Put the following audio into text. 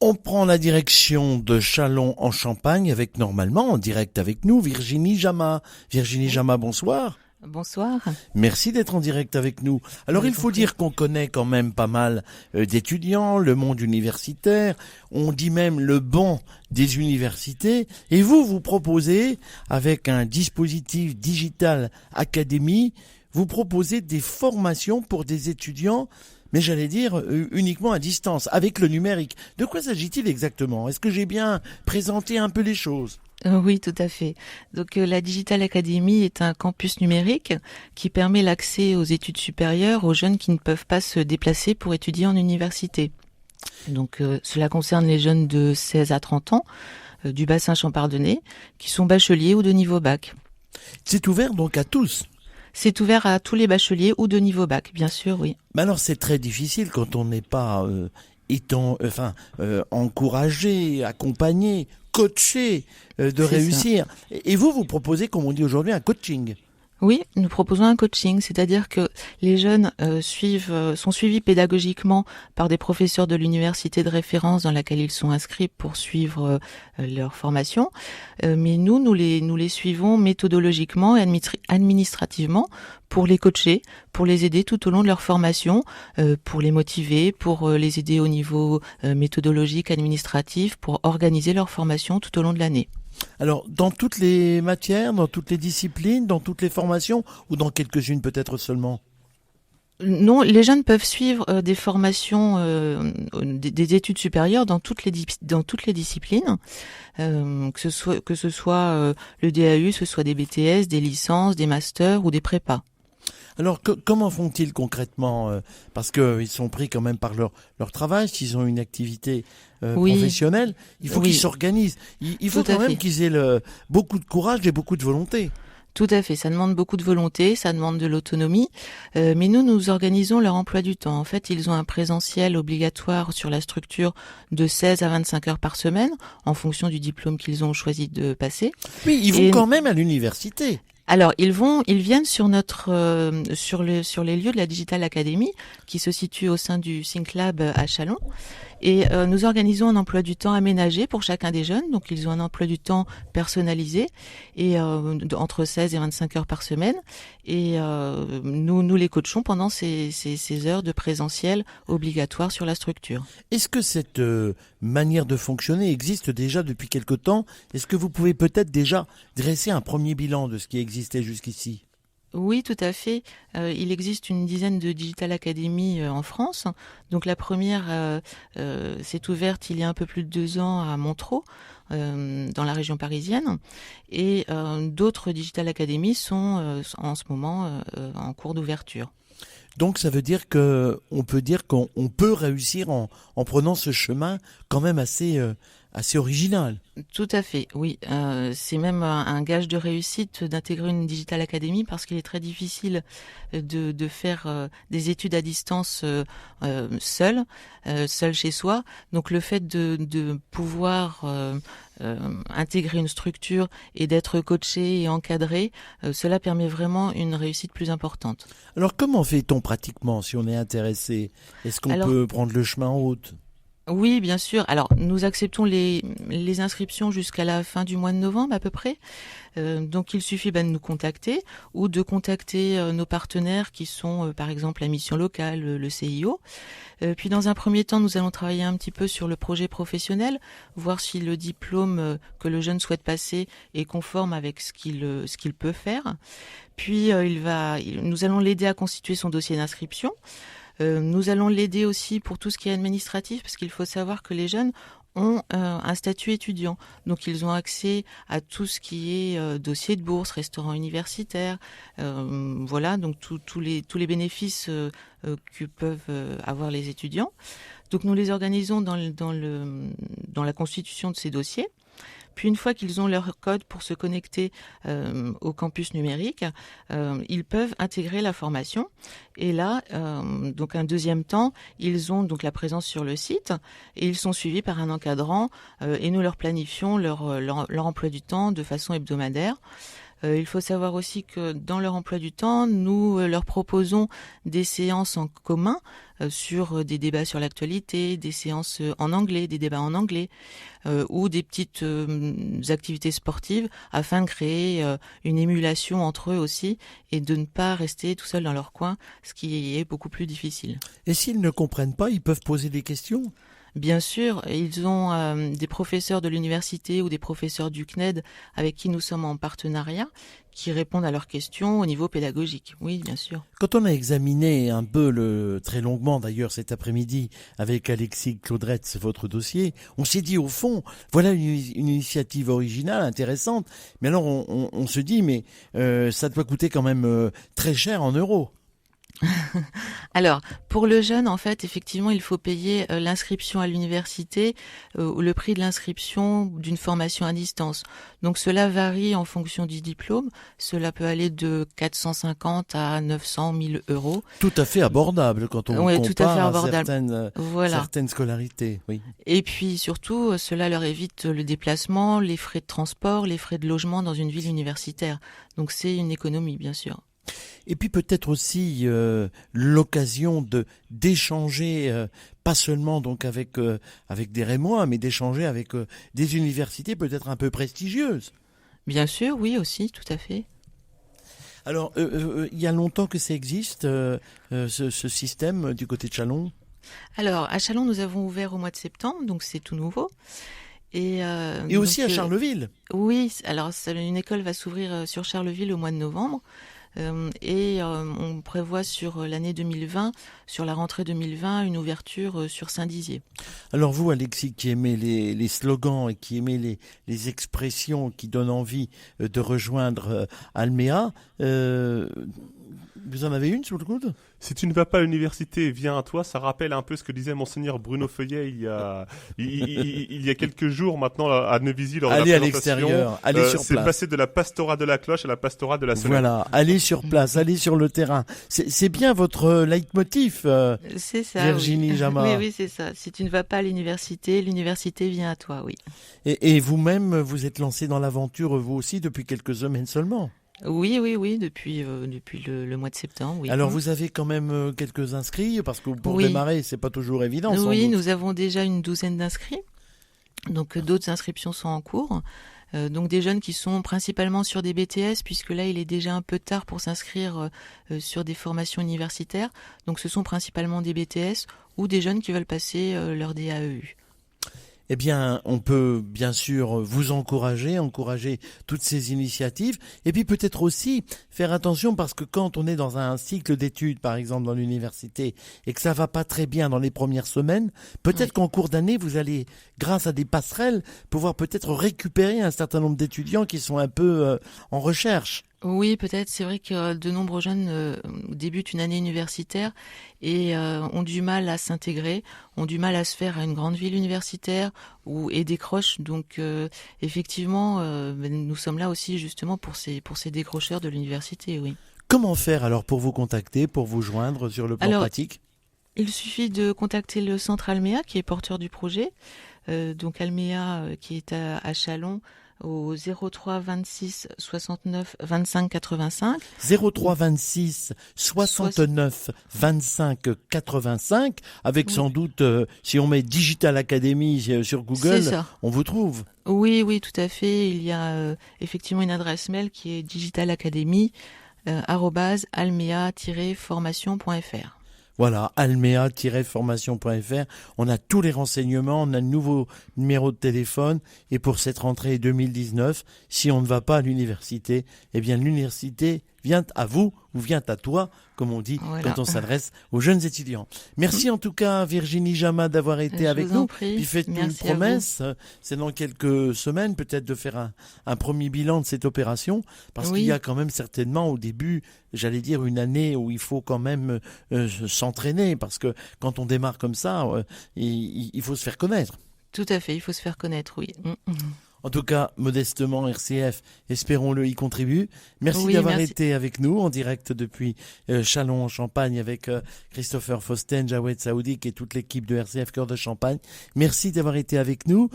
On prend la direction de Châlons en Champagne avec normalement en direct avec nous Virginie Jama. Virginie Oui, Jama, bonsoir. bonsoir. Merci d'être en direct avec nous. Je Alors il vous en faut prie. dire qu'on connaît quand même pas mal d'étudiants, le monde universitaire, on dit même le banc des universités, et vous proposez, avec un dispositif Digital Academy, vous proposez des formations pour des étudiants, mais j'allais dire uniquement à distance, avec le numérique. De quoi s'agit-il exactement? Est-ce que j'ai bien présenté un peu les choses? Oui, tout à fait. Donc, la Digital Academy est un campus numérique qui permet l'accès aux études supérieures aux jeunes qui ne peuvent pas se déplacer pour étudier en université. Donc, cela concerne les jeunes de 16 à 30 ans du bassin champardonnais qui sont bacheliers ou de niveau bac. C'est ouvert donc à tous. C'est ouvert à tous les bacheliers ou de niveau bac, bien sûr, oui. Mais alors c'est très difficile quand on n'est pas encouragé, accompagné, coaché de C'est ça. réussir. Et vous proposez, comme on dit aujourd'hui, un coaching. Oui, nous proposons un coaching, c'est-à-dire que les jeunes sont suivis pédagogiquement par des professeurs de l'université de référence dans laquelle ils sont inscrits pour suivre leur formation. Mais nous les suivons méthodologiquement et administrativement pour les coacher, pour les aider tout au long de leur formation, pour les motiver, pour les aider au niveau méthodologique, administratif, pour organiser leur formation tout au long de l'année. Alors, dans toutes les matières, dans toutes les disciplines, dans toutes les formations, ou dans quelques-unes peut-être seulement? Non, les jeunes peuvent suivre des formations, des études supérieures dans toutes les disciplines, que ce soit le DAU, que ce soit des BTS, des licences, des masters ou des prépas. Alors, comment font-ils concrètement parce qu'ils sont pris quand même par leur travail, s'ils ont une activité Oui, professionnelle, il faut qu'ils oui, s'organisent. Il faut tout quand à même fait. qu'ils aient beaucoup de courage et beaucoup de volonté. Tout à fait, ça demande beaucoup de volonté, ça demande de l'autonomie, mais nous organisons leur emploi du temps. En fait, ils ont un présentiel obligatoire sur la structure de 16 à 25 heures par semaine, en fonction du diplôme qu'ils ont choisi de passer. Oui, ils vont Et quand même à l'université. alors, ils viennent sur les lieux de la Digital Academy, qui se situe au sein du Think Lab à Châlons. Et nous organisons un emploi du temps aménagé pour chacun des jeunes. Donc, ils ont un emploi du temps personnalisé et entre 16 et 25 heures par semaine. Et nous les coachons pendant ces heures de présentiel obligatoire sur la structure. Est-ce que cette manière de fonctionner existe déjà depuis quelque temps? Est-ce que vous pouvez peut-être déjà dresser un premier bilan de ce qui existait jusqu'ici? Oui, tout à fait. Il existe une dizaine de Digital Academy en France. Donc la première s'est ouverte il y a un peu plus de 2 ans à Montereau, dans la région parisienne. Et d'autres Digital Academy sont en ce moment en cours d'ouverture. Donc ça veut dire que on peut dire qu'on peut réussir en prenant ce chemin quand même assez original. Tout à fait, oui. C'est même un gage de réussite d'intégrer une Digital Academy parce qu'il est très difficile de faire des études à distance seul chez soi. Donc le fait de pouvoir intégrer une structure et d'être coaché et encadré, cela permet vraiment une réussite plus importante. Alors comment fait-on pratiquement si on est intéressé? Est-ce qu'on Alors, peut prendre le chemin en route? oui, bien sûr. Alors, nous acceptons les inscriptions jusqu'à la fin du mois de novembre à peu près. Donc il suffit de nous contacter ou de contacter nos partenaires qui sont par exemple la mission locale, le CIO. Puis dans un premier temps, nous allons travailler un petit peu sur le projet professionnel, voir si le diplôme que le jeune souhaite passer est conforme avec ce qu'il peut faire. Puis nous allons l'aider à constituer son dossier d'inscription. Nous allons l'aider aussi pour tout ce qui est administratif, parce qu'il faut savoir que les jeunes ont un statut étudiant. Donc ils ont accès à tout ce qui est dossier de bourse, restaurant universitaire, voilà, donc tous les bénéfices que peuvent avoir les étudiants. Donc nous les organisons dans la constitution de ces dossiers. Puis une fois qu'ils ont leur code pour se connecter au campus numérique, ils peuvent intégrer la formation. Et là, donc un deuxième temps, ils ont donc la présence sur le site et ils sont suivis par un encadrant et nous leur planifions leur emploi du temps de façon hebdomadaire. Il faut savoir aussi que dans leur emploi du temps, nous leur proposons des séances en commun sur des débats sur l'actualité, des séances en anglais, des débats en anglais, ou des petites activités sportives afin de créer une émulation entre eux aussi et de ne pas rester tout seuls dans leur coin, ce qui est beaucoup plus difficile. Et s'ils ne comprennent pas, ils peuvent poser des questions? Bien sûr, ils ont des professeurs de l'université ou des professeurs du CNED avec qui nous sommes en partenariat, qui répondent à leurs questions au niveau pédagogique. Oui, bien sûr. Quand on a examiné un peu très longuement d'ailleurs cet après-midi avec Alexis Claudretz votre dossier, on s'est dit au fond, voilà une initiative originale, intéressante, mais alors on se dit mais ça doit coûter quand même très cher en euros. Alors, pour le jeune, en fait, effectivement, il faut payer l'inscription à l'université ou le prix de l'inscription d'une formation à distance. Donc, cela varie en fonction du diplôme. Cela peut aller de 450 à 900 000 euros. Tout à fait abordable quand on Oui, tout à fait compare abordable. Voilà. certaines scolarités. Oui. Et puis, surtout, cela leur évite le déplacement, les frais de transport, les frais de logement dans une ville universitaire. Donc, c'est une économie, bien sûr. Et puis peut-être aussi l'occasion d'échanger pas seulement donc avec des Rémois, mais d'échanger avec des universités peut-être un peu prestigieuses. Bien sûr, oui aussi, tout à fait. Alors il y a longtemps que ça existe ce système du côté de Châlons. Alors à Châlons, nous avons ouvert au mois de septembre, donc c'est tout nouveau. Et aussi donc, à Charleville. Oui, alors une école va s'ouvrir sur Charleville au mois de novembre. On prévoit sur l'année 2020, sur la rentrée 2020, une ouverture sur Saint-Dizier. Alors vous, Alexis, qui aimez les slogans et qui aimez les expressions qui donnent envie de rejoindre Alméa, vous en avez une sous le coude ? Si tu ne vas pas à l'université, viens à toi. Ça rappelle un peu ce que disait monseigneur Bruno Feuillet il y a quelques jours maintenant à Neuvisi lors de allez la à présentation. l'extérieur, allez sur c'est place. passé de la pastorat de la cloche à la pastorat de la semaine. Voilà, allez sur place, allez sur le terrain. C'est bien votre leitmotiv, c'est ça, Virginie oui. Jama. Oui, c'est ça. Si tu ne vas pas à l'université vient à toi, oui. Et vous-même, vous êtes lancé dans l'aventure, vous aussi, depuis quelques semaines seulement. Oui, depuis le mois de septembre. Oui. Alors vous avez quand même quelques inscrits, parce que pour démarrer, c'est pas toujours évident. Oui, nous avons déjà une douzaine d'inscrits. Donc d'autres inscriptions sont en cours. Donc des jeunes qui sont principalement sur des BTS, puisque là il est déjà un peu tard pour s'inscrire sur des formations universitaires. Donc ce sont principalement des BTS ou des jeunes qui veulent passer leur DAEU. Eh bien, on peut bien sûr vous encourager toutes ces initiatives, et puis peut-être aussi faire attention parce que quand on est dans un cycle d'études, par exemple dans l'université, et que ça va pas très bien dans les premières semaines, peut-être qu'en cours d'année, vous allez, grâce à des passerelles, pouvoir peut-être récupérer un certain nombre d'étudiants qui sont un peu en recherche. Oui, peut-être. C'est vrai que de nombreux jeunes débutent une année universitaire et ont du mal à s'intégrer, ont du mal à se faire à une grande ville universitaire et décrochent. Donc, effectivement, nous sommes là aussi justement pour ces décrocheurs de l'université, oui. Comment faire alors pour vous contacter, pour vous joindre sur le plan pratique ? Il suffit de contacter le centre Alméa qui est porteur du projet. Donc Alméa qui est à Châlons, au 03 26 69 25 85. 03 26 69 25 85, avec sans doute, si on met Digital Academy sur Google, on vous trouve. Oui, tout à fait. Il y a effectivement une adresse mail qui est digitalacademy@almea-formation.fr. Voilà, almea-formation.fr. On a tous les renseignements, on a le nouveau numéro de téléphone. Et pour cette rentrée 2019, si on ne va pas à l'université, eh bien l'université vient à vous ou vient à toi, comme on dit quand on s'adresse aux jeunes étudiants. Merci en tout cas Virginie Jama d'avoir été avec nous. Puis faites-nous une promesse, c'est dans quelques semaines peut-être de faire un premier bilan de cette opération, parce qu'il y a quand même certainement au début, j'allais dire une année où il faut quand même s'entraîner, parce que quand on démarre comme ça, il faut se faire connaître. Tout à fait, il faut se faire connaître, oui. En tout cas, modestement, RCF, espérons-le, y contribue. Merci d'avoir été avec nous en direct depuis Châlons en Champagne avec Christopher Fausten, Jawed Saoudik et toute l'équipe de RCF Cœur de Champagne. Merci d'avoir été avec nous.